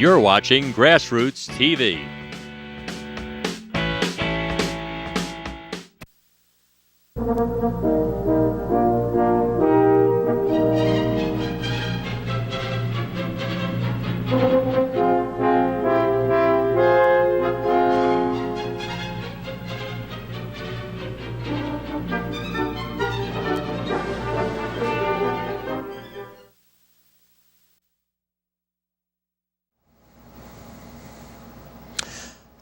You're watching Grassroots TV.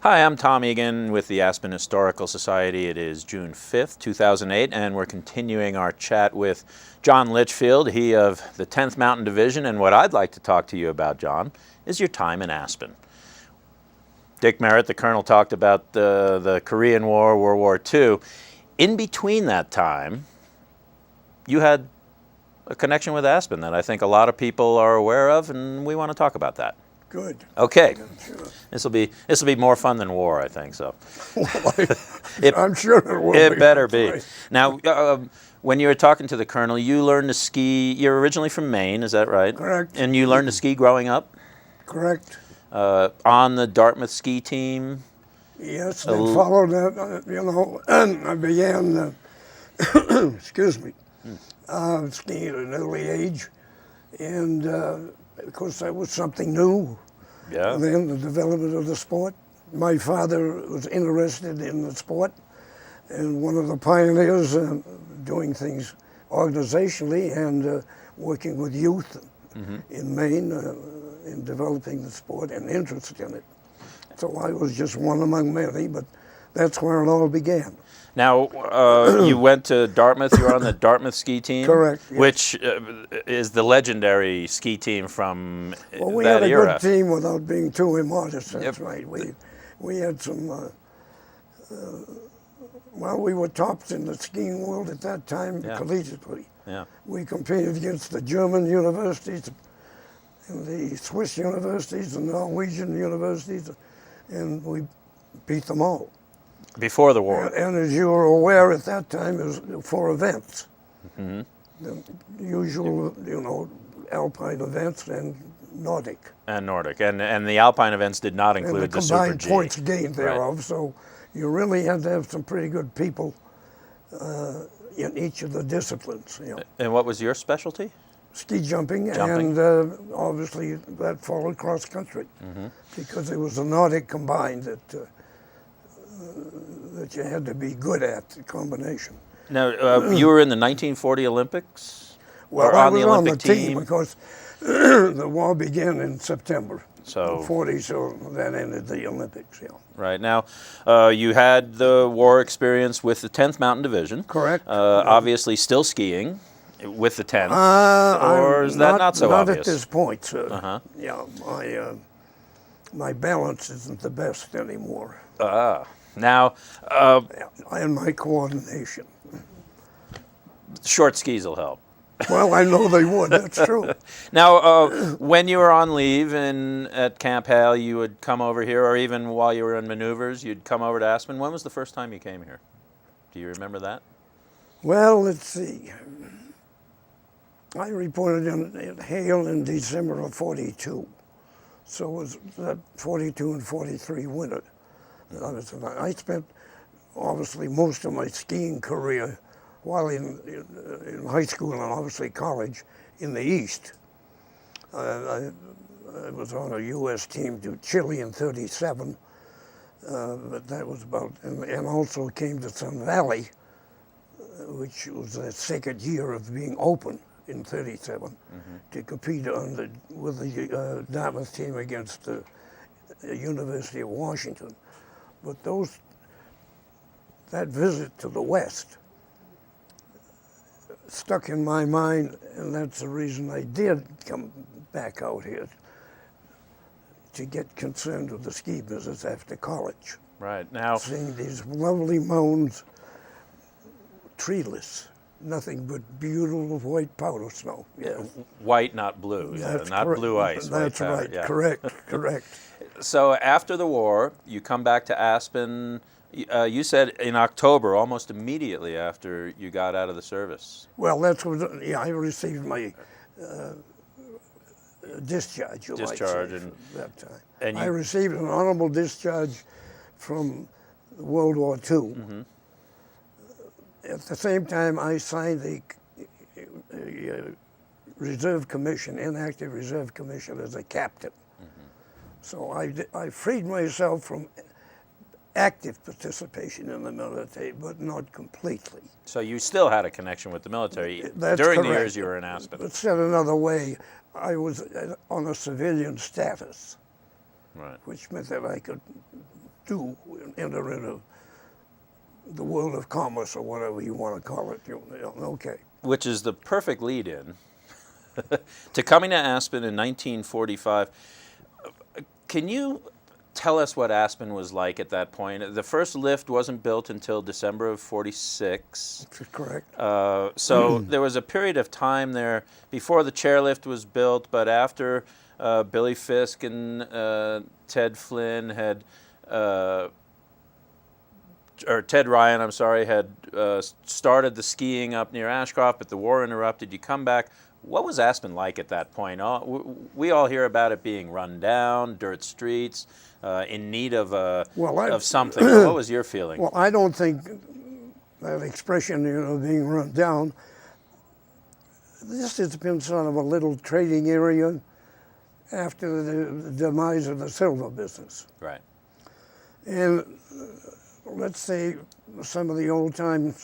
Hi, I'm Tom Egan with the Aspen Historical Society. It is June 5th, 2008, and we're continuing our chat with John Litchfield, he of the 10th Mountain Division, and what I'd like to talk to you about, John, is your time in Aspen. Dick Merritt, the colonel, talked about the Korean War, World War II. In between that time, you had a connection with Aspen that I think a lot of people are aware of, and we want to talk about that. Good. Okay. Sure. This will be more fun than war, I think. So. I'm sure it will. It better be. Right. Now, when you were talking to the colonel, you learned to ski. You're originally from Maine, is that right? Correct. And you learned to ski growing up. Correct. On the Dartmouth ski team. Yes, they followed that. And I began. Excuse me. Skiing at an early age, and. Of course, that was something new. Yeah. And then the development of the sport. My father was interested in the sport, and one of the pioneers doing things organizationally and working with youth in Maine in developing the sport and interest in it. So I was just one among many, but that's where it all began. Now, you went to Dartmouth. You were on the Dartmouth ski team? Correct. Yes. Which is the legendary ski team from well, we that had a era. good team without being too immodest, that's Yep. right. We had some, well, we were tops in the skiing world at that time, collegiately. Yeah. We competed against the German universities, and the Swiss universities, and Norwegian universities, and we beat them all. Before the war. And as you were aware at that time, it was for events. The usual, alpine events and Nordic. And Nordic. And the alpine events did not include the Super combined G. points gained thereof, Right. so you really had to have some pretty good people in each of the disciplines. And what was your specialty? Ski jumping. And obviously that followed cross country because it was a Nordic combined that you had to be good at, the combination. Now, you were in the 1940 Olympics? Well, or I on was the Olympic on the team because the war began in September So, of 40, so that ended the Olympics, Right. Now, you had the war experience with the 10th Mountain Division. Correct. Obviously still skiing with the 10th. Or is that not so obvious? Not at this point, sir. Yeah, my balance isn't the best anymore. Now, And my coordination. short skis will help. Well, I know they would, that's true. Now, when you were on leave at Camp Hale, you would come over here, or even while you were in maneuvers, you'd come over to Aspen. When was the first time you came here? Do you remember that? Well, let's see. I reported at Hale in December of 42. So it was that 42 and 43 winter. I spent, obviously, most of my skiing career while in high school and obviously college in the East. I was on a U.S. team to Chile in 37, but that was about, and also came to Sun Valley, which was the second year of being open in 37, to compete with the Dartmouth team against the University of Washington. But that visit to the West stuck in my mind, and that's the reason I did come back out here, to get concerned with the ski business after college. Right. Now, Seeing these lovely mountains, treeless, nothing but beautiful white powder snow. Yeah. white, not blue. That's not correct. blue ice. That's white powder, right. yeah. Correct. So after the war, you come back to Aspen. You said in October, almost immediately after you got out of the service. Well, that's what. Yeah, I received my discharge, you Discharge, might say, and- from that time. and I you- received an honorable discharge from World War II. At the same time, I signed the reserve commission, inactive reserve commission, as a captain. So I freed myself from active participation in the military, but not completely. So you still had a connection with the military That's during the correct. years you were in Aspen. But said another way, I was on a civilian status, Right. which meant that I could enter into the world of commerce, or whatever you want to call it. Okay. Which is the perfect lead-in to coming to Aspen in 1945. Can you tell us what Aspen was like at that point? The first lift wasn't built until December of 46. That's correct. So there was a period of time there before the chairlift was built, but after Billy Fisk and Ted Flynn had, or Ted Ryan, I'm sorry, had started the skiing up near Ashcroft, but the war interrupted. You come back. What was Aspen like at that point? We all hear about it being run down, dirt streets, in need of of something. What was your feeling? Well, I don't think that expression, being run down, this has been sort of a little trading area after the demise of the silver business. Right. And let's say some of the old-time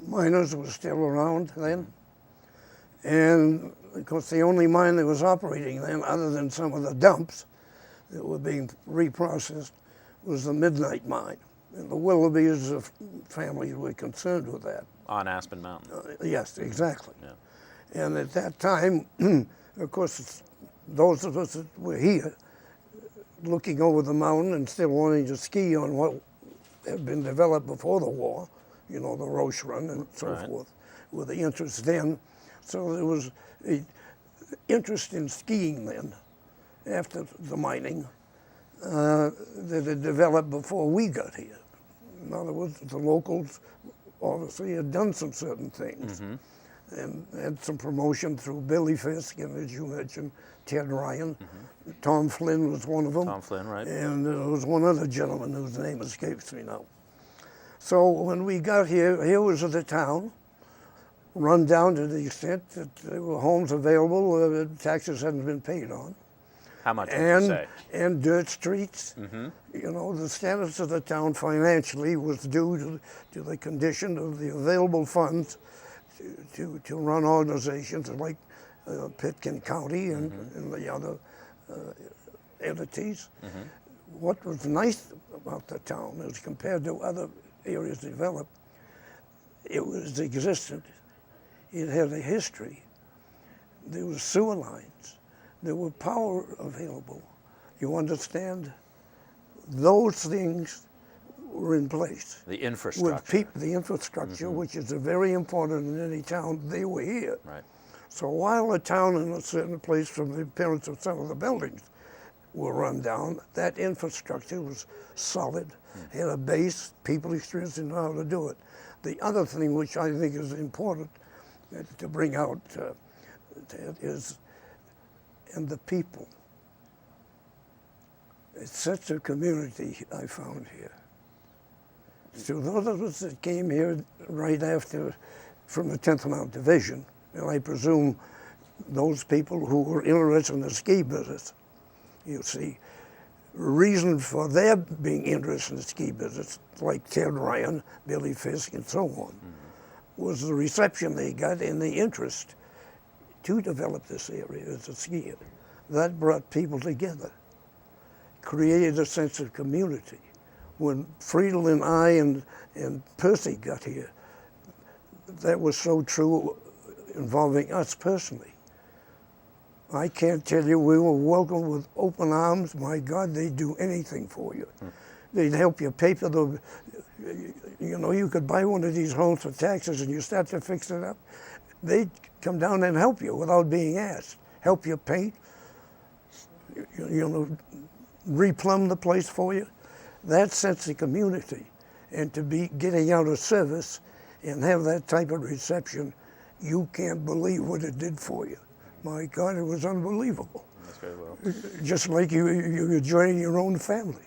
miners were still around then. And of course, the only mine that was operating then, other than some of the dumps that were being reprocessed, was the Midnight Mine. And the Willoughbys family were concerned with that. On Aspen Mountain. Yes, exactly. Yeah. And at that time, of course, those of us that were here, looking over the mountain and still wanting to ski on what had been developed before the war, the Roche Run and so Right. forth, with the interest then. So there was an interest in skiing then, after the mining, that had developed before we got here. In other words, the locals obviously had done some certain things and had some promotion through Billy Fisk and, as you mentioned, Ted Ryan. Tom Flynn was one of them. Tom Flynn, right. And there was one other gentleman whose name escapes me now. So when we got here was the town, run down to the extent that there were homes available, taxes hadn't been paid on. How much would you say? And dirt streets. The status of the town financially was due to the condition of the available funds to run organizations like Pitkin County and the other entities. What was nice about the town as compared to other areas developed, it was existent. It had a history. There were sewer lines. There were power available. You understand? Those things were in place. The infrastructure. With the infrastructure, which is very important in any town, they were here. Right. So while a town in a certain place, from the appearance of some of the buildings, were run down, that infrastructure was solid, had a base, people experienced and know how to do it. The other thing which I think is important to bring out is, and the people. It's such a community I found here. So those of us that came here right after, from the 10th Mountain Division, and I presume those people who were interested in the ski business, you see, reason for their being interested in the ski business, like Ted Ryan, Billy Fisk, and so on, was the reception they got and the interest to develop this area as a skier. That brought people together, created a sense of community. When Friedel and I and Percy got here, that was so true involving us personally. I can't tell you, we were welcomed with open arms. My God, they'd do anything for you. They'd help you pay for the, you could buy one of these homes for taxes and you start to fix it up. They'd come down and help you without being asked. Help you paint, replumb the place for you. That sense of community, and to be getting out of service and have that type of reception, you can't believe what it did for you. My God, it was unbelievable. That's very well. Just like you're joining your own family.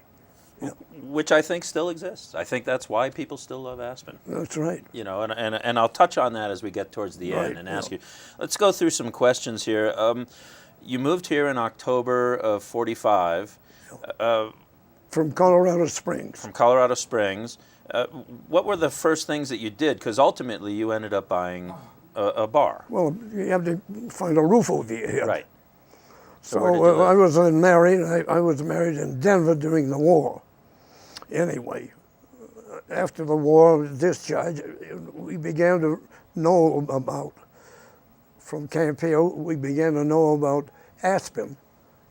Yeah. Which I think still exists. I think that's why people still love Aspen. That's right. You know, and I'll touch on that as we get towards the end and ask you. Let's go through some questions here. You moved here in October of '45. From Colorado Springs. From Colorado Springs. What were the first things that you did? Because ultimately you ended up buying a bar. Well, you have to find a roof over your head. Right. So where did you live? I was married. I was married in Denver during the war. Anyway, after the war, discharge, we began to know about, from Camp Hale, we began to know about Aspen,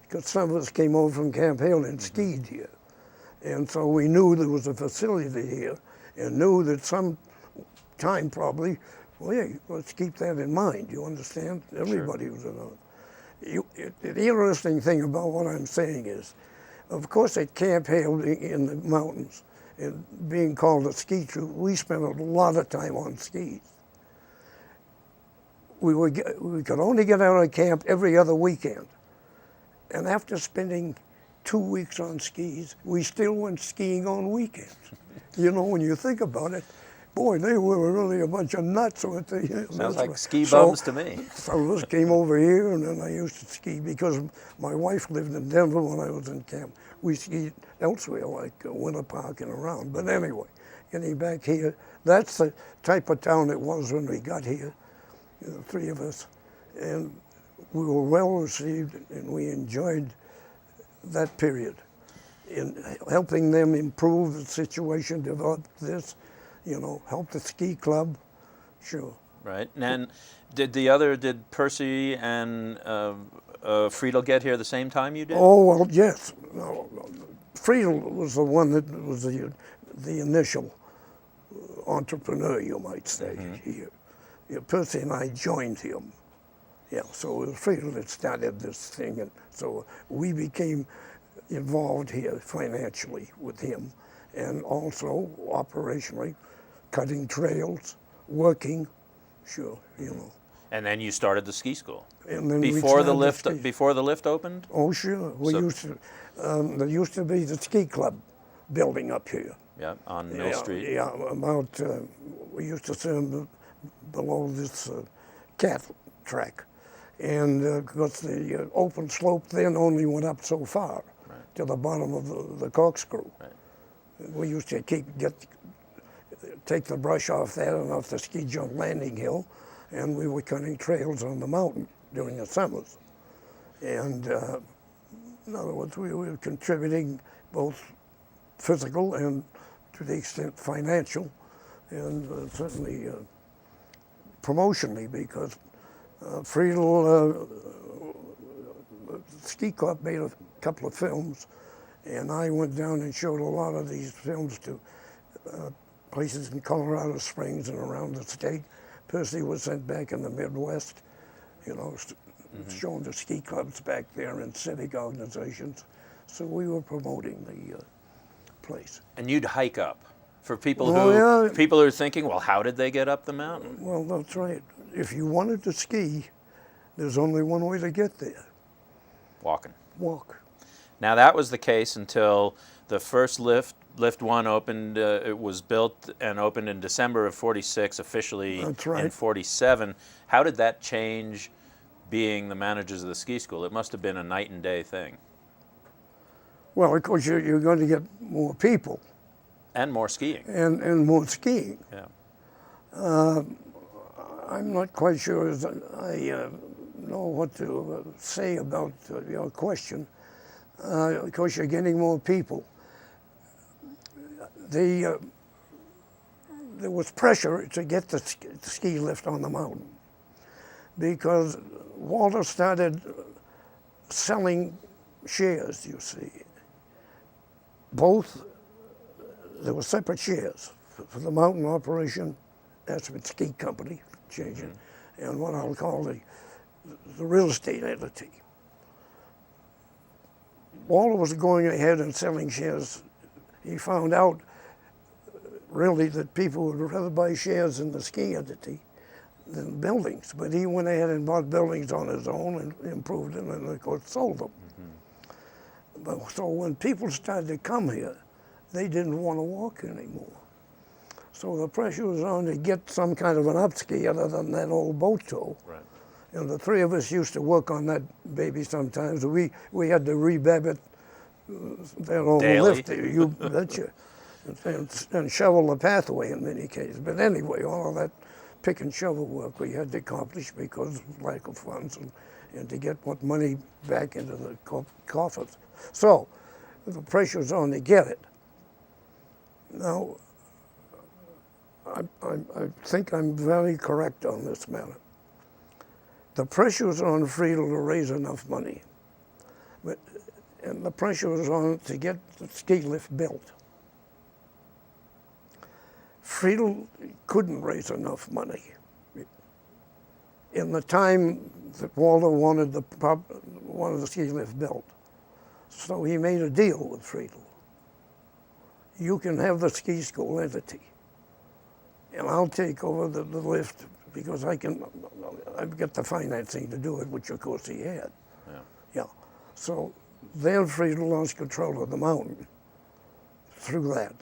because some of us came over from Camp Hale and skied here. And so we knew there was a facility here, and knew that some time probably, well, hey, let's keep that in mind, you understand? Everybody was in the interesting thing about what I'm saying is, of course, at Camp Hale in the mountains, and being called a ski troop, we spent a lot of time on skis. We could only get out of camp every other weekend. And after spending 2 weeks on skis, we still went skiing on weekends. You know, when you think about it, boy, they were really a bunch of nuts. Sounds like ski bums to me. So this came over here, and then I used to ski because my wife lived in Denver when I was in camp. We skied elsewhere, like Winter Park and around. But anyway, getting back here, that's the type of town it was when we got here, the three of us. And we were well received, and we enjoyed that period in helping them improve the situation, develop this, you know, help the ski club, sure. Right, and did Percy and Friedel get here the same time you did? Oh, well, yes. No, Friedel was the one that was the initial entrepreneur, you might say, here. Yeah, Percy and I joined him. Yeah, so it was Friedel that started this thing, and so we became involved here financially with him, and also operationally, cutting trails, working, sure, you know. And then you started the ski school. And then before the lift opened? Oh, sure. There used to be the ski club building up here. Yeah, on Mill Street. Yeah, about, we used to stand below this cat track. And because the open slope then only went up so far, to the bottom of the corkscrew. Right. We used to take the brush off that and off the ski jump landing hill, and we were cutting trails on the mountain during the summers. And in other words, we were contributing both physical and, to the extent, financial, and certainly promotionally, because Friedel, Ski Club made a couple of films, and I went down and showed a lot of these films to places in Colorado Springs and around the state. Percy was sent back in the Midwest, you know, showing the ski clubs back there and civic organizations. So we were promoting the place. And you'd hike up. For people who are thinking, well, how did they get up the mountain? Well, that's right. If you wanted to ski, there's only one way to get there. Walking. Walk. Now that was the case until the first lift 1 opened. It was built and opened in December of '46, officially in '47. How did that change being the managers of the ski school? It must have been a night and day thing. Well, of course, you're going to get more people. And more skiing. And more skiing. Yeah. I'm not quite sure I know what to say about your question. Of course, you're getting more people. There was pressure to get the ski lift on the mountain because Walter started selling shares, you see. There were separate shares for the mountain operation, that's with Ski Company, changing, and what I'll call the real estate entity. Walter was going ahead and selling shares. He found out really that people would rather buy shares in the ski entity than buildings. But he went ahead and bought buildings on his own and improved them and, of course, sold them. But, so when people started to come here, they didn't want to walk anymore. So the pressure was on to get some kind of an upski other than that old boat tow. Right. And the three of us used to work on that baby sometimes. We had to rebab it, that old Daily? lift, you betcha, and shovel the pathway in many cases. But anyway, all of that pick and shovel work we had to accomplish because of lack of funds and to get what money back into the coffers. So the pressure was on to get it. Now, I think I'm very correct on this matter. The pressure was on Friedel to raise enough money, and the pressure was on to get the ski lift built. Friedel couldn't raise enough money. In the time that Walter wanted the ski lift built, so he made a deal with Friedel. You can have the ski school entity, and I'll take over the lift because I've got the financing to do it, which of course he had. Yeah. So then Friedel lost control of the mountain through that.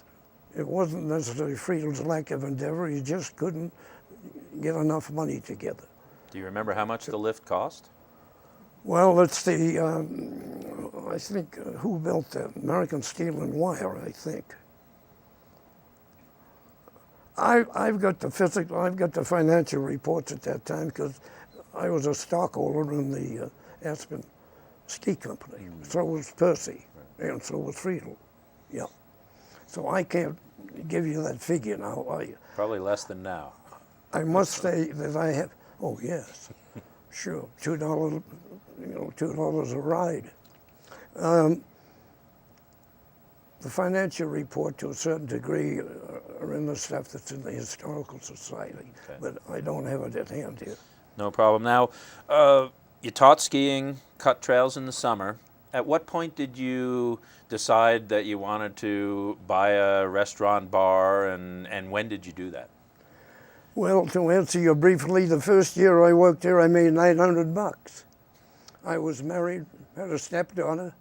It wasn't necessarily Friedel's lack of endeavor, he just couldn't get enough money together. Do you remember how much the lift cost? Well, let's see, I think, who built that? American Steel and Wire, I think. I've got the financial reports at that time because I was a stockholder in the Aspen Ski Company. So was Percy, and so was Friedel. Yeah. So I can't give you that figure now. Probably less than now. I must say that I have. Oh yes, sure. $2, $2 a ride. The financial report, to a certain degree, are in the stuff that's in the Historical Society, but I don't have it at hand here. No problem. Now, you taught skiing, cut trails in the summer. At what point did you decide that you wanted to buy a restaurant bar, and when did you do that? Well, to answer you briefly, the first year I worked here, I made $900. I was married, had a stepdaughter.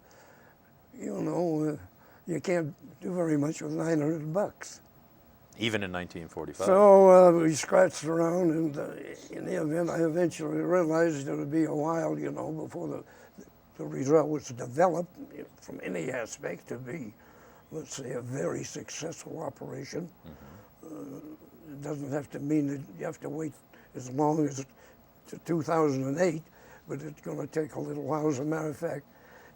You can't do very much with $900. Even in 1945. So we scratched around, and in the event, I eventually realized it would be a while, before the result was developed from any aspect to be, let's say, a very successful operation. It doesn't have to mean that you have to wait as long as 2008, but it's going to take a little while. As a matter of fact,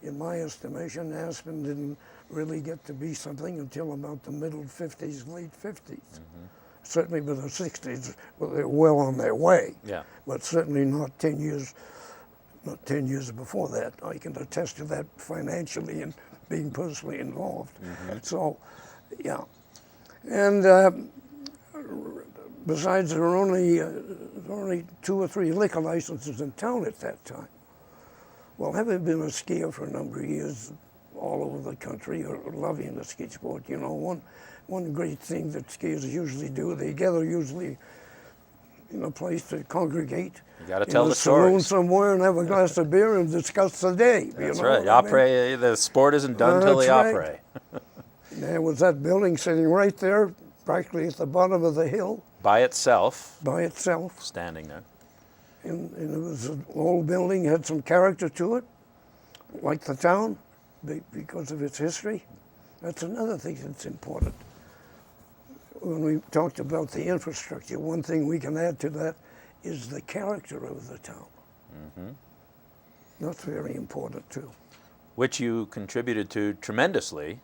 in my estimation, Aspen didn't really get to be something until about the middle 50s, late 50s. Certainly by the 60s, well, they were well on their way. Yeah. But certainly not 10 years before that. I can attest to that financially and being personally involved. So, yeah. And besides, there were only 2 or 3 liquor licenses in town at that time. Well, having been a skier for a number of years all over the country, or loving the ski sport, one great thing that skiers usually do, they gather usually in a place to congregate. You got to tell the saloon stories. somewhere and have a glass of beer and discuss the day. That's right. Après, the sport isn't done till the après. There was that building sitting right there, practically at the bottom of the hill. By itself. By itself. Standing there. And it was an old building, had some character to it, like the town, because of its history. That's another thing that's important. When we talked about the infrastructure, one thing we can add to that is the character of the town. That's very important too. Which you contributed to tremendously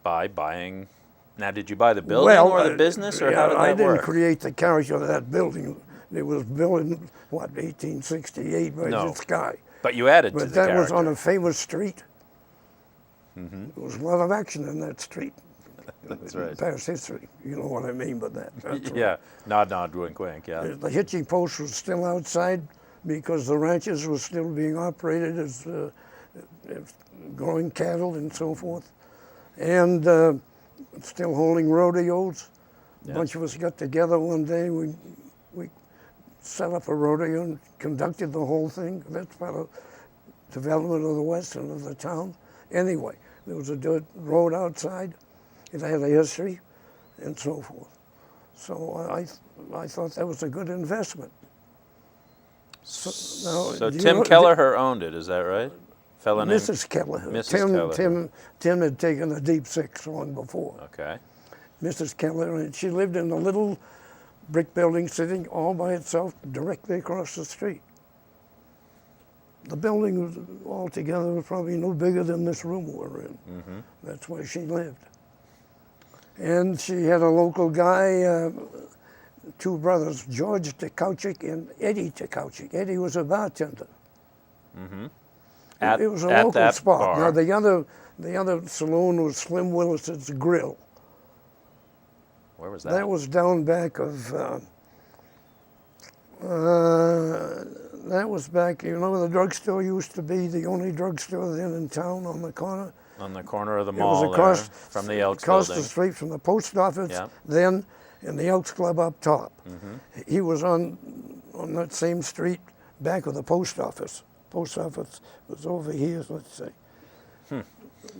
by buying. Now, did you buy the building or the business, or how did that work? I didn't create the character of that building. It was built in, 1868 by this guy. But you added to the character. But that was on a famous street. There was a lot of action in that street. That's right. Past history, you know what I mean by that. Yeah, nod, nod, wink, wink, yeah. The hitching post was still outside because the ranches were still being operated as growing cattle and so forth. And still holding rodeos. A bunch of us got together one day. We set up a rodeo and conducted the whole thing. That's part of development of the west end of the town. Anyway, there was a dirt road outside. It had a history and so forth. So I thought that was a good investment. So Tim Kelleher owned it, is that right? Fellow named Mrs. Kelleher. Mrs. Kelleher. Tim had taken a deep six long before. Okay. Mrs. Kelleher, and she lived in a little brick building sitting all by itself directly across the street. The building was altogether was probably no bigger than this room we're in. Mm-hmm. That's where she lived. And she had a local guy, two brothers, George Tekauchik and Eddie Tekauchik. Eddie was a bartender. Mm-hmm. It was a at local that spot. bar. Now the other saloon was Slim Willis's Grill. Where was that? That was down back of. That was back. You know where the drugstore used to be? The only drugstore then in town on the corner. On the corner of the It mall was across there, from the Elks across building. the street from the post office. Yeah. Then, and the Elks Club up top. Mm-hmm. He was on that same street back of the post office. Post office was over here, let's say.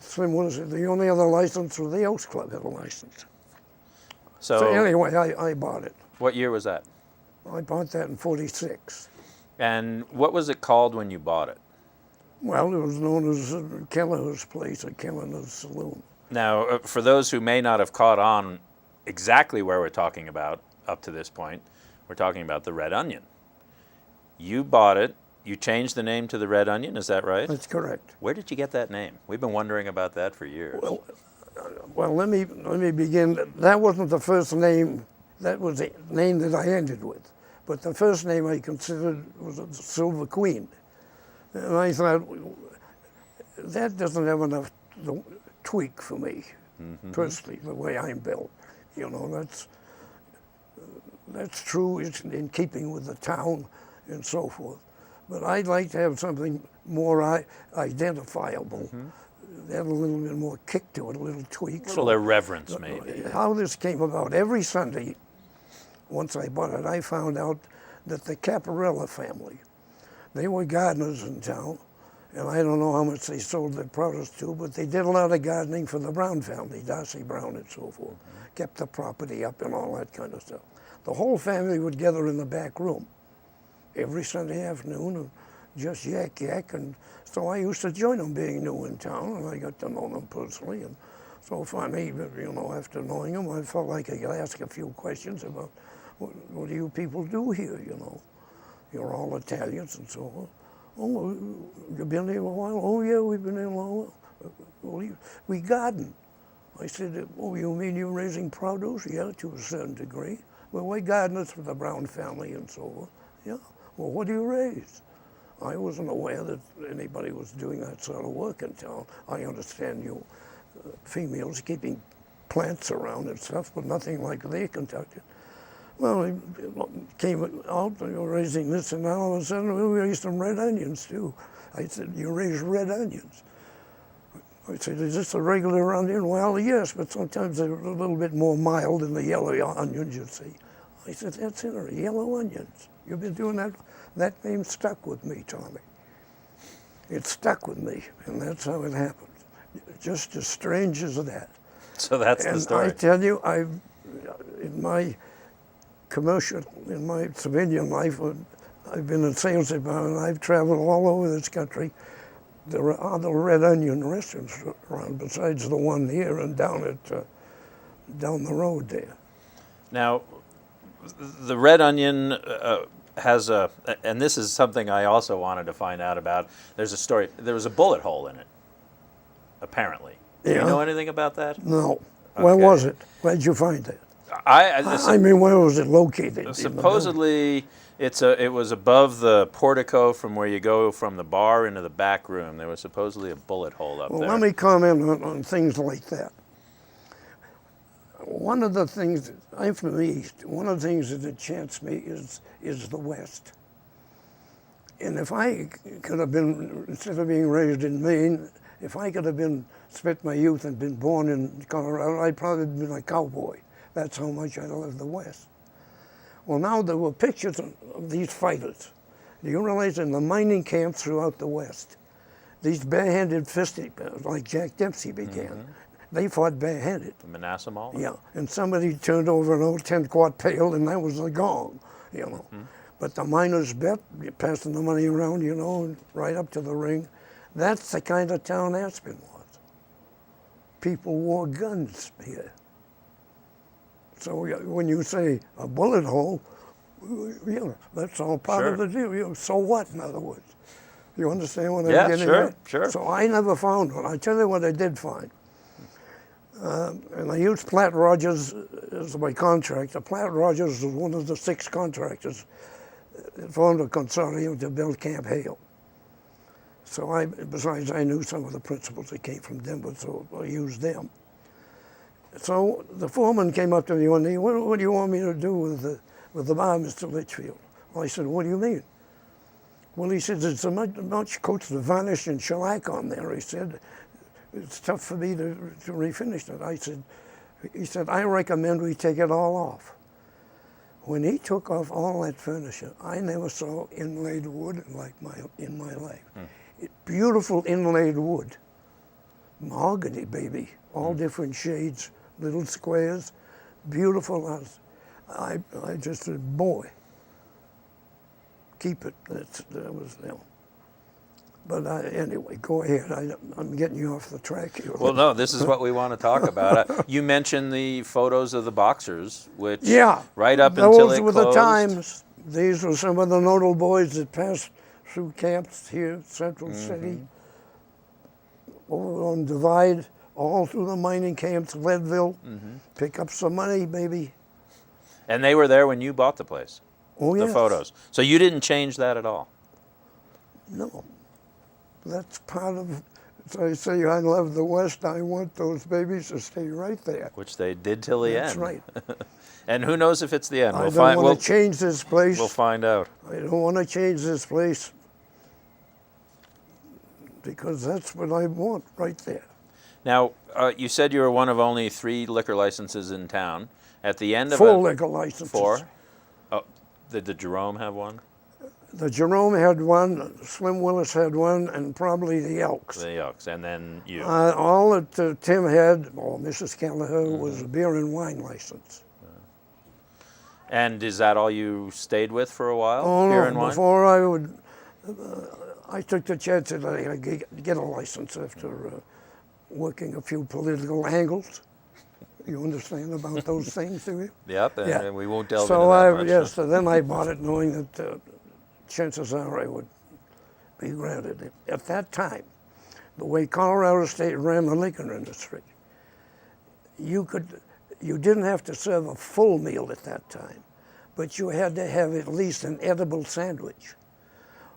Slim Willis, the only other license was the Elks Club had a license. So anyway, I bought it. What year was that? I bought that in '46. And what was it called when you bought it? Well, it was known as Kelleher's Place, or Kelleher's Saloon. Now, for those who may not have caught on exactly where we're talking about up to this point, we're talking about the Red Onion. You bought it. You changed the name to the Red Onion, is that right? That's correct. Where did you get that name? We've been wondering about that for years. Well, let me begin. That wasn't the first name. That was the name that I ended with. But the first name I considered was the Silver Queen. And I thought, that doesn't have enough tweak for me, personally, the way I'm built. You know, that's true. It's in keeping with the town and so forth. But I'd like to have something more identifiable. That had a little bit more kick to it, a little tweak. A little irreverence, maybe. How this came about, every Sunday, once I bought it, I found out that the Caparella family, they were gardeners in town, and I don't know how much they sold their produce to, but they did a lot of gardening for the Brown family, Darcy Brown and so forth, kept the property up and all that kind of stuff. The whole family would gather in the back room every Sunday afternoon and just yak, and so I used to join them being new in town, and I got to know them personally, and so finally, you know, after knowing them, I felt like I could ask a few questions about what do you people do here, you know? You're all Italians and so on. Oh, you've been here a while? Oh, yeah, we've been here a while. Well, we garden. I said, oh, you mean you're raising produce? Yeah, to a certain degree. Well, we gardeners for the Brown family and so on. Yeah, well, what do you raise? I wasn't aware that anybody was doing that sort of work in town. I understand you females keeping plants around and stuff, but nothing like they conducted. Well, it came out, they were raising this, and now all of a sudden we raised some red onions too. I said, you raise red onions? I said, is this a regular onion? Well, yes, but sometimes they're a little bit more mild than the yellow onions, you see. I said, that's it, yellow onions. You've been doing that? That name stuck with me, Tommy. It stuck with me, and that's how it happened. Just as strange as that. So that's the story. And I tell you, in my civilian life, I've been in sales department. I've traveled all over this country. There are other Red Onion restaurants around besides the one here and down the road there. Now, the Red Onion has and this is something I also wanted to find out about. There's a story. There was a bullet hole in it, apparently. Do you know anything about that? No. Okay. Where was it? Where'd you find it? I mean, where was it located? Supposedly, it was above the portico from where you go from the bar into the back room. There was supposedly a bullet hole up there. Well, let me comment on things like that. One of the things, I'm from the East, one of the things that enchants me is the West. And if I could have been, instead of being raised in Maine, if I could have spent my youth and been born in Colorado, I'd probably have been a cowboy. That's how much I love the West. Well, now there were pictures of these fighters. Do you realize in the mining camps throughout the West, these barehanded fisting, like Jack Dempsey began, they fought barehanded. The Manasseh Mall? Yeah, and somebody turned over an old 10-quart pail, and that was the gong, you know. But the miners bet, passing the money around, you know, right up to the ring. That's the kind of town Aspen was. People wore guns here. So when you say a bullet hole, you know, that's all part of the deal. You know, so what, in other words? You understand what I'm getting at? Sure. So I never found one. I tell you what I did find. And I used Platt Rogers as my contractor. Platt Rogers was one of the 6 contractors that formed a consortium to build Camp Hale. So besides, I knew some of the principals that came from Denver, so I used them. So the foreman came up to me one day, what do you want me to do with the bar, Mr. Litchfield? Well, I said, what do you mean? Well, he said, there's so much coats of varnish and shellac on there. He said, it's tough for me to refinish it. He said, I recommend we take it all off. When he took off all that furniture, I never saw inlaid wood in my life. Beautiful inlaid wood. Mahogany, baby. All different shades, little squares. Beautiful. I just said, boy, keep it. That was, you know. But anyway, go ahead. I'm getting you off the track here. Well, no, this is what we want to talk about. You mentioned the photos of the boxers, which right up until they closed. Those were the times. These were some of the notable boys that passed through camps here, Central City, over on Divide, all through the mining camps, Leadville. Pick up some money, baby. And they were there when you bought the place? Oh, the photos. So you didn't change that at all? No. That's part of, so I say I love the West, I want those babies to stay right there. Which they did till the end. That's right. And who knows if it's the end. I don't want to change this place. We'll find out. I don't want to change this place because that's what I want right there. Now, you said you were one of only 3 liquor licenses in town. At the end of 4 liquor licenses. 4? Oh, did the Jerome have one? The Jerome had one, Slim Willis had one, and probably the Elks. The Elks, and then you. All that Tim had, or Mrs. Kelleher, was a beer and wine license. And is that all you stayed with for a while? Oh, beer no, and wine? before I took the chance that I could get a license after working a few political angles. You understand about those things, do you? Yep, and we won't delve into that much. Yes, so then I bought it knowing that chances are I would be granted it. At that time, the way Colorado State ran the liquor industry, you didn't have to serve a full meal at that time, but you had to have at least an edible sandwich.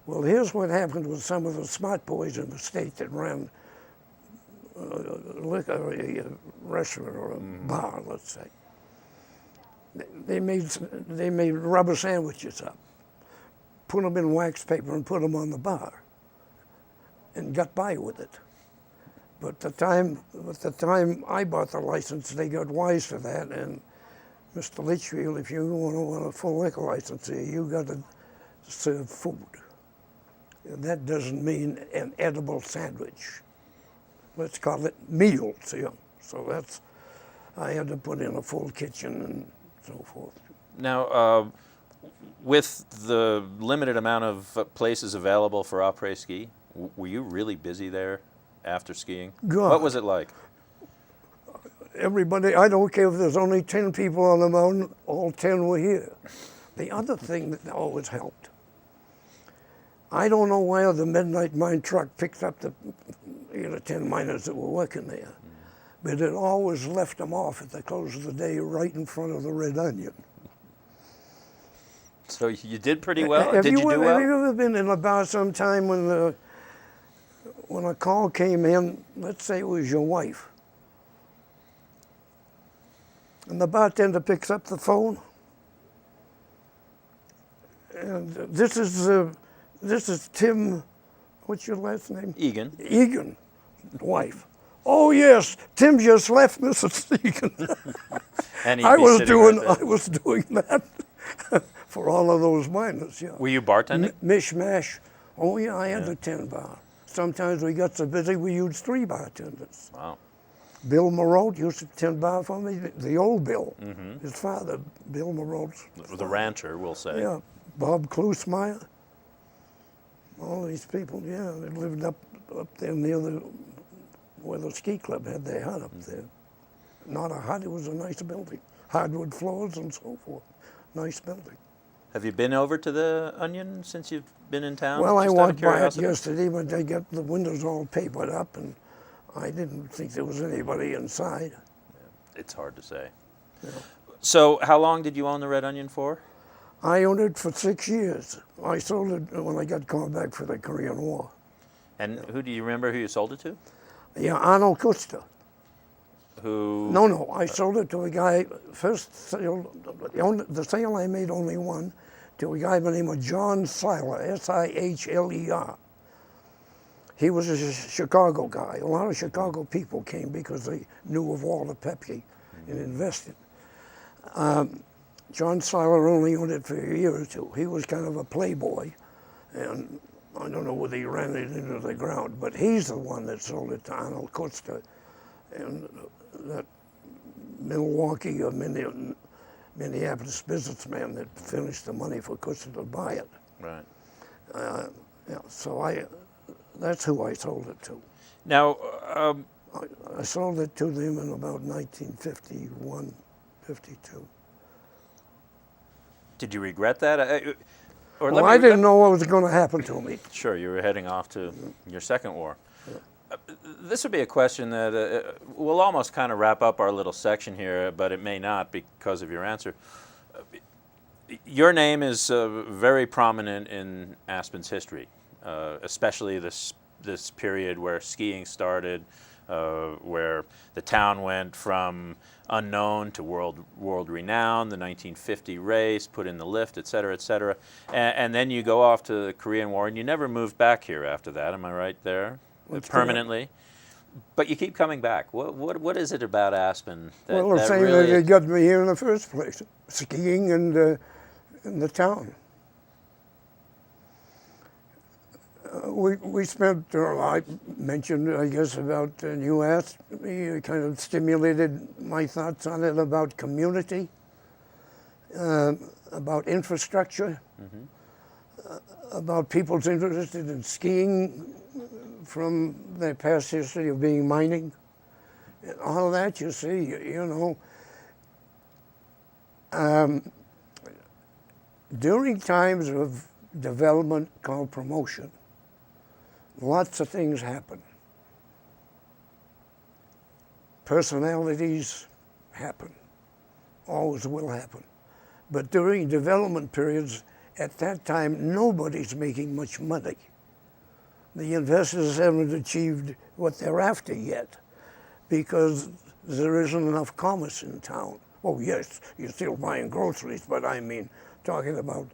Well, here's what happened with some of the smart boys in the state that ran a restaurant or a bar, let's say. They made rubber sandwiches up, put them in wax paper and put them on the bar, and got by with it. But the time I bought the license, they got wise to that, and Mr. Litchfield, if you want a full liquor license here, you got to serve food. And that doesn't mean an edible sandwich. Let's call it meals, you know. So I had to put in a full kitchen and so forth. Now, with the limited amount of places available for après-ski, were you really busy there after skiing? God. What was it like? Everybody, I don't care if there's only 10 people on the mountain, all 10 were here. The other thing that always helped, I don't know where the midnight mine truck picked up the 10 miners that were working there, but it always left them off at the close of the day right in front of the Red Onion. So you did pretty well? Have Did you do well? Have you ever been in a bar sometime when a call came in, let's say it was your wife, and the bartender picks up the phone, and this is Tim, what's your last name? Egan. Egan, wife. Oh yes, Tim just left, Mrs. Egan. And I was doing right that. for all of those miners, yeah. Were you bartending? Mishmash. Oh yeah, I had the 10 bar. Sometimes we got so busy we used 3 bartenders. Wow. Bill Marot used to 10 bar for me, the old Bill. His father, Bill Marot's The rancher, we'll say. yeah, Bob Klusmeyer. All these people, yeah, they lived up there near where the ski club had their hut up there. Not a hut, it was a nice building. Hardwood floors and so forth. Nice building. Have you been over to the Onion since you've been in town? Well, I Just out of walked by it curiosity? yesterday, but they got the windows all papered up, and I didn't think there was anybody inside. It's hard to say. Yeah. So how long did you own the Red Onion for? I owned it for 6 years. I sold it when I got called back for the Korean War. And who do you remember who you sold it to? Yeah, Arnold Kuster. Who? No, I sold it to a guy, first sale, the sale I made only one, to a guy by the name of John Siler, S-I-H-L-E-R. He was a Chicago guy. A lot of Chicago people came because they knew of Walter Pepke and invested. John Siler only owned it for a year or two. He was kind of a playboy, and I don't know whether he ran it into the ground, but he's the one that sold it to Arnold Kuster. And that Milwaukee or Minneapolis businessman that finished the money for Kuster to buy it. Right. Yeah, so that's who I sold it to. Now, I sold it to them in about 1951, 52. did you regret that? Well, I didn't know what was going to happen to me. Sure, you were heading off to your second war. This would be a question that we'll almost kind of wrap up our little section here, but it may not because of your answer. Your name is very prominent in Aspen's history, especially this period where skiing started, where the town went from unknown to world renowned, the 1950 race, put in the lift, et cetera, et cetera. And then you go off to the Korean War, and you never moved back here after that, am I right there? That's permanently? Correct. But you keep coming back. What is it about Aspen that, well, the same really... that they got me here in the first place, skiing and in the town. We spent, I mentioned, I guess, about, and you asked me, you kind of stimulated my thoughts on it about community, about infrastructure, about people's interested in skiing from their past history of being mining. All of that, you see, you know. During times of development called promotion, lots of things happen. Personalities happen, always will happen. But during development periods, at that time, nobody's making much money. The investors haven't achieved what they're after yet because there isn't enough commerce in town. Oh yes, you're still buying groceries, but I mean, talking about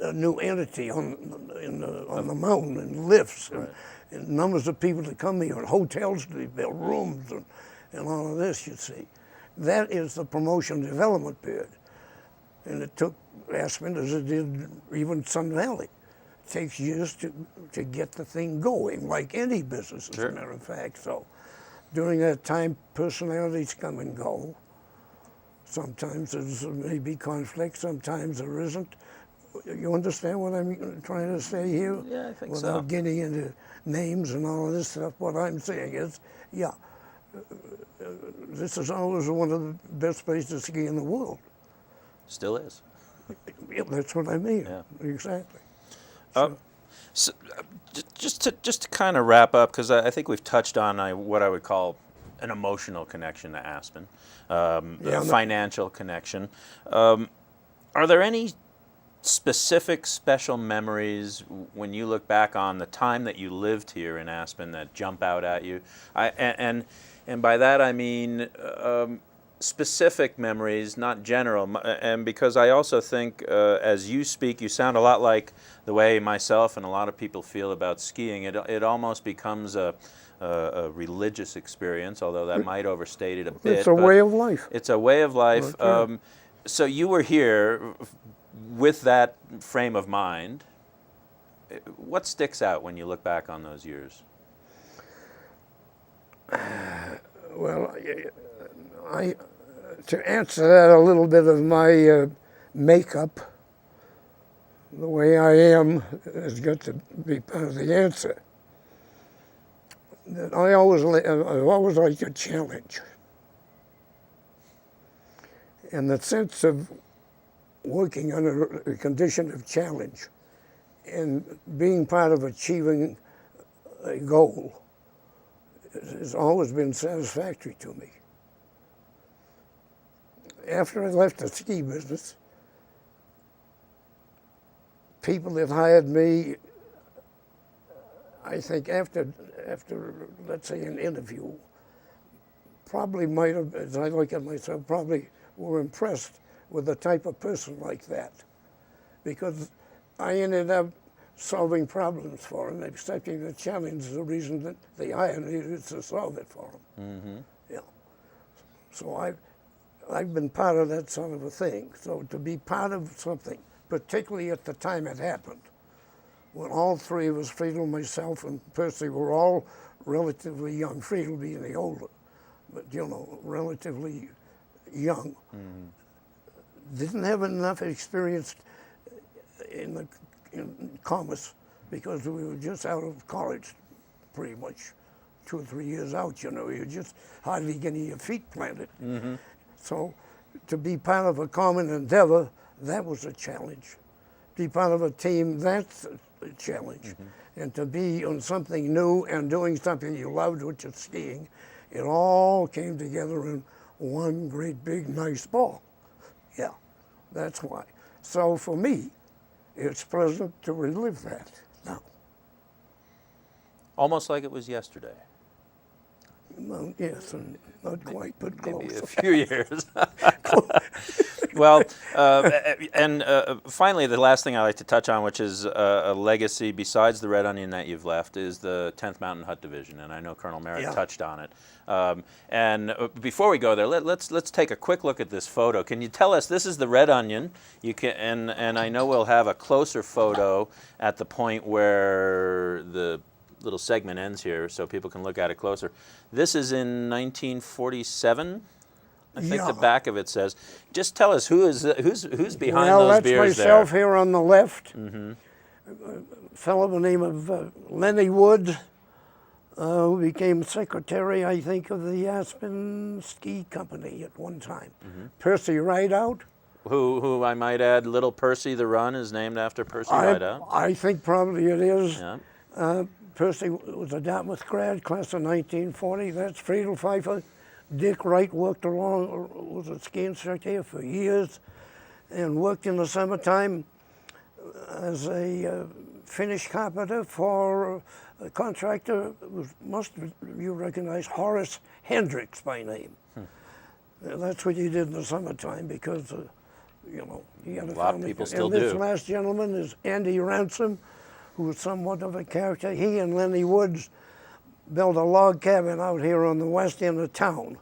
a new entity on the mountain and lifts and numbers of people to come here and hotels to build rooms and all of this, you see. That is the promotion development period. And it took Aspen, as it did even Sun Valley. It takes years to get the thing going, like any business, as a matter of fact. So during that time, personalities come and go. Sometimes there may be conflict, sometimes there isn't. You understand what I'm trying to say here? Yeah, I think so. Without getting into names and all of this stuff, what I'm saying is, yeah, this is always one of the best places to ski in the world. Still is. Yeah, that's what I mean. Yeah. Exactly. So, just to kind of wrap up, because I think we've touched on what I would call an emotional connection to Aspen, a financial connection. Are there any specific special memories when you look back on the time that you lived here in Aspen that jump out at you? And by that I mean specific memories, not general. And because I also think as you speak, you sound a lot like the way myself and a lot of people feel about skiing. It almost becomes a religious experience, although that might overstate it a bit. It's a way of life. It's a way of life. So you were here with that frame of mind. What sticks out when you look back on those years? Well, to answer that a little bit of my makeup, the way I am has got to be part of the answer. That I've always liked a challenge. And the sense of working under a condition of challenge and being part of achieving a goal has always been satisfactory to me. After I left the ski business, people that hired me, I think after let's say an interview, probably might have, as I look at myself, probably were impressed with a type of person like that, because I ended up solving problems for them, accepting the challenge is the reason that they hired me is to solve it for them. Mm-hmm. Yeah. So I've been part of that sort of a thing. So to be part of something, particularly at the time it happened, when all three of us, Friedel, myself, and Percy, were all relatively young, Friedel being the older, but relatively young, didn't have enough experience in commerce because we were just out of college, pretty much 2 or 3 years out. You're just hardly getting your feet planted. Mm-hmm. So to be part of a common endeavor, that was a challenge. Be part of a team, that's a challenge. Mm-hmm. And to be on something new and doing something you loved, which is skiing, it all came together in one great big nice ball. Yeah, that's why. So for me, it's pleasant to relive that now. Almost like it was yesterday. Well, yes, and not quite, but close. Maybe a few years. Well, and finally, the last thing I like to touch on, which is a legacy besides the Red Onion that you've left, is the 10th Mountain Hut Division, and I know Colonel Merritt touched on it. And before we go there, let's take a quick look at this photo. Can you tell us, this is the Red Onion? You can, and I know we'll have a closer photo at the point where the little segment ends here, so people can look at it closer. This is in 1947. I think the back of it says. Just tell us who's behind those beers there. Well, that's myself here on the left. Mm-hmm. A fellow by the name of Lenny Wood, who became secretary, I think, of the Aspen Ski Company at one time. Mm-hmm. Percy Rideout. Who I might add, Little Percy the Run is named after Percy Rideout. I think probably it is. Yeah. Percy was a Dartmouth grad, class of 1940. That's Friedel Pfeiffer. Dick Wright worked along, was a ski instructor here for years, and worked in the summertime as a finish carpenter for a contractor. You recognize Horace Hendricks by name. That's what he did in the summertime because, he had a family. A lot of people still do. And this last gentleman is Andy Ransom, who was somewhat of a character. He and Lenny Woods built a log cabin out here on the west end of town.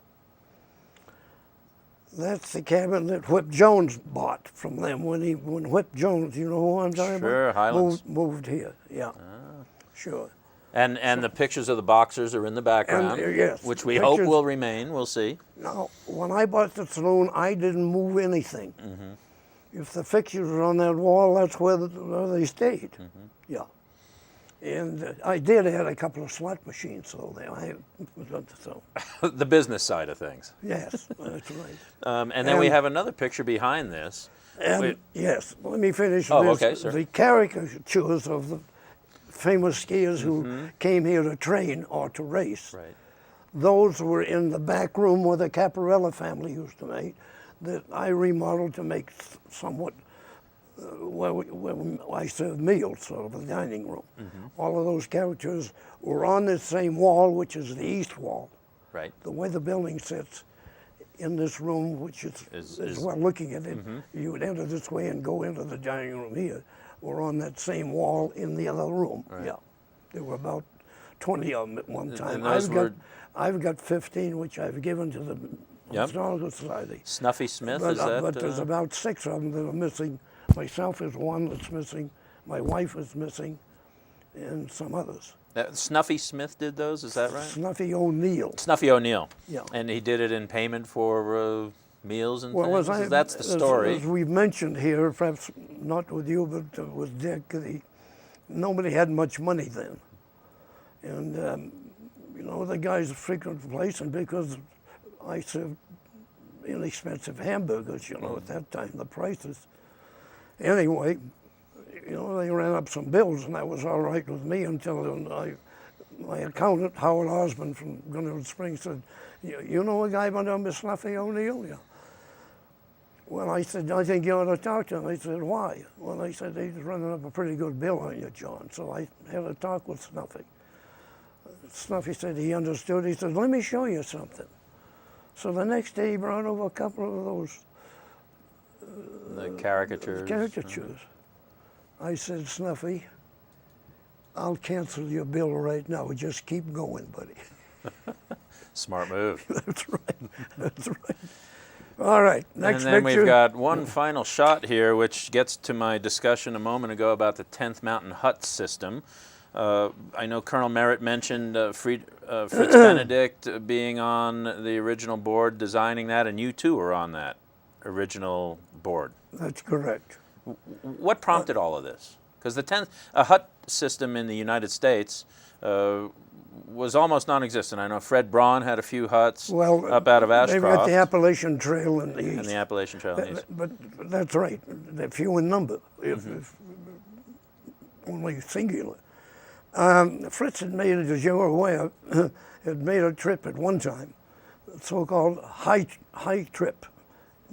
That's the cabin that Whip Jones bought from them when Whip Jones, you know who I'm talking about? Sure, Highlands. Moved here, yeah, sure. And the pictures of the boxers are in the background, yes, which we hope will remain. We'll see. Now, when I bought the saloon, I didn't move anything. Mm-hmm. If the fixtures were on that wall, that's where they stayed. Mm-hmm. Yeah. And I did add a couple of slot machines, so the business side of things. Yes, that's right. And then we have another picture behind this. And yes, let me finish this. Okay, sir. The caricatures of the famous skiers who came here to train or to race. Right. Those were in the back room where the Caparella family used to make, that I remodeled to make somewhat where I served meals, sort of a dining room. Mm-hmm. All of those characters were on this same wall, which is the east wall. Right. The way the building sits in this room, which is well, looking at it, you would enter this way and go into the dining room here, were on that same wall in the other room. Right. Yeah. There were about 20 of them at one time. I've got 15, which I've given to the Yep. Historical Society. Snuffy Smith, But, is that? but there's about 6 of them that are missing. Myself is one that's missing. My wife is missing, and some others. Snuffy Smith did those, is that right? Snuffy O'Neill. Snuffy O'Neill. Yeah. And he did it in payment for meals and Well, things? That's the story. As we've mentioned here, perhaps not with you, but with Dick, nobody had much money then. And, you know, the guys frequent the place, and because I served inexpensive hamburgers, you know, at that time, the prices. Anyway, you know, they ran up some bills, and that was all right with me until my accountant, Howard Osmond from Gunnersville Springs, said, you know a guy by the name of Snuffy O'Neill? Yeah. Well, I said, I think you ought to talk to him. I said, why? Well, they said, he's running up a pretty good bill on you, John. So I had a talk with Snuffy. Snuffy said he understood. He said, let me show you something. So the next day he brought over a couple of those the caricatures. caricatures. I said, Snuffy, I'll cancel your bill right now. Just keep going, buddy. Smart move. That's right. That's right. All right, next and then picture. we've got one final shot here, which gets to my discussion a moment ago about the 10th Mountain Hut system. I know Colonel Merritt mentioned Fritz Benedict being on the original board designing that, and you too were on that original board. That's correct. What prompted all of this? Because the 10th hut system in the United States was almost non-existent. I know Fred Braun had a few huts up out of Ashcroft. They've got the Appalachian Trail in the east. And the Appalachian Trail in the east. But that's right. They're few in number, if only singular. Fritz had made, as you're aware, had made a trip at one time, so-called high trip,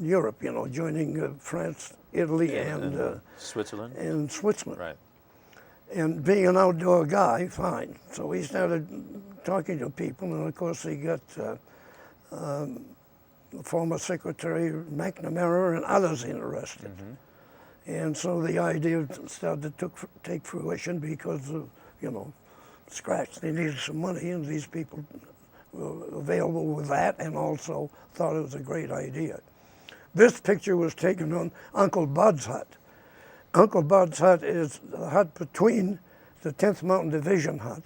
Europe, you know, joining France, Italy, and Switzerland. And Switzerland. Right. And being an outdoor guy, fine. So he started talking to people, and of course he got former Secretary McNamara and others interested. And so the idea started to take fruition because of, you know, scratch. They needed some money, and these people were available with that, and also thought it was a great idea. This picture was taken on Uncle Bud's hut. Uncle Bud's hut is the hut between the 10th Mountain Division hut,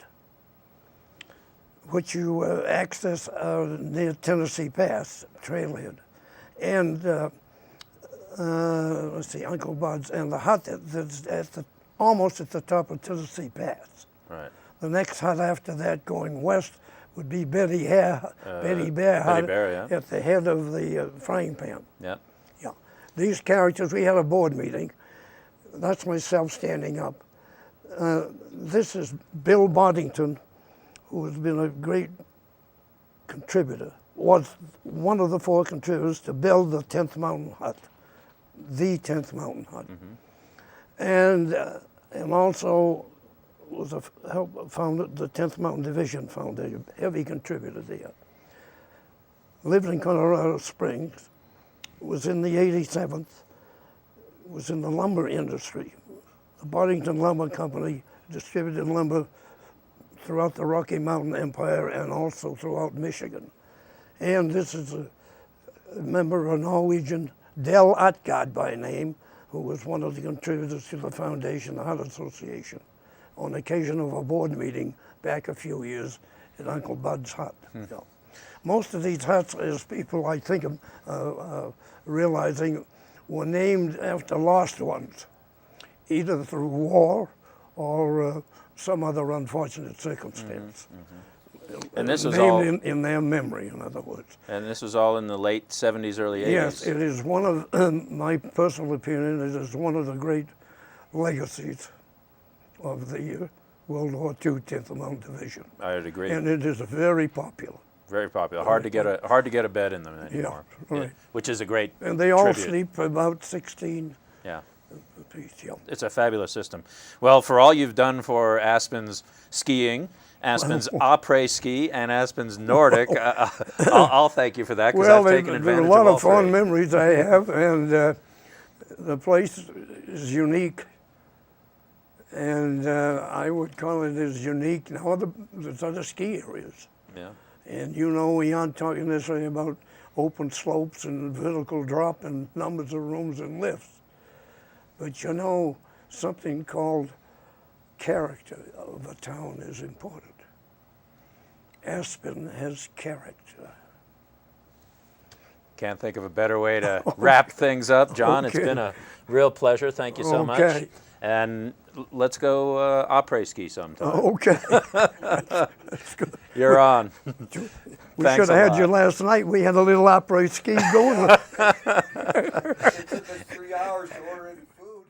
which you access near Tennessee Pass, trailhead, and let's see, Uncle Bud's, and the hut that's almost at the top of Tennessee Pass. Right. The next hut after that, going west, would be Betty Bear hut at the head of the frying pan. Yeah. Yeah. These characters, we had a board meeting. That's myself standing up. This is Bill Boddington, who has been a great contributor, was one of the 4 contributors to build the 10th Mountain Hut, the 10th Mountain Hut. And also was founded the 10th Mountain Division Foundation, heavy contributor there. Lived in Colorado Springs, was in the 87th, was in the lumber industry. The Boddington Lumber Company distributed lumber throughout the Rocky Mountain Empire and also throughout Michigan. And this is a member of a Norwegian, Del Atgard by name, who was one of the contributors to the foundation, the Hut Association, on occasion of a board meeting back a few years at Uncle Bud's hut. So, most of these huts, as people I think realizing, were named after lost ones, either through war or some other unfortunate circumstance. And this was named all in their memory, in other words. And this was all in the late 70s, early 80s. Yes, it is one of my personal opinion. It is one of the great legacies of the World War II 10th Mountain Division. I would agree. And it is very popular. Very popular. Hard to get a bed in them anymore. Yeah, right. Which is a great And they all tribute. sleep about 16 Yeah. apiece. Yeah. It's a fabulous system. Well, for all you've done for Aspen's skiing, Aspen's après-ski, and Aspen's Nordic, I'll thank you for that, because I've taken advantage there's of a lot all of fond three. memories I have, and the place is unique. And I would call it as unique. Now, there's other ski areas. Yeah. And you know, we aren't talking necessarily about open slopes and vertical drop and numbers of rooms and lifts. But you know, something called character of a town is important. Aspen has character. Can't think of a better way to wrap things up, John. Okay. It's been a real pleasure. Thank you so much. Okay. And let's go après ski sometime. Okay. That's good. You're on. We Thanks should a have had lot. you last night. We had a little opera ski going. It took us 3 hours to order in food.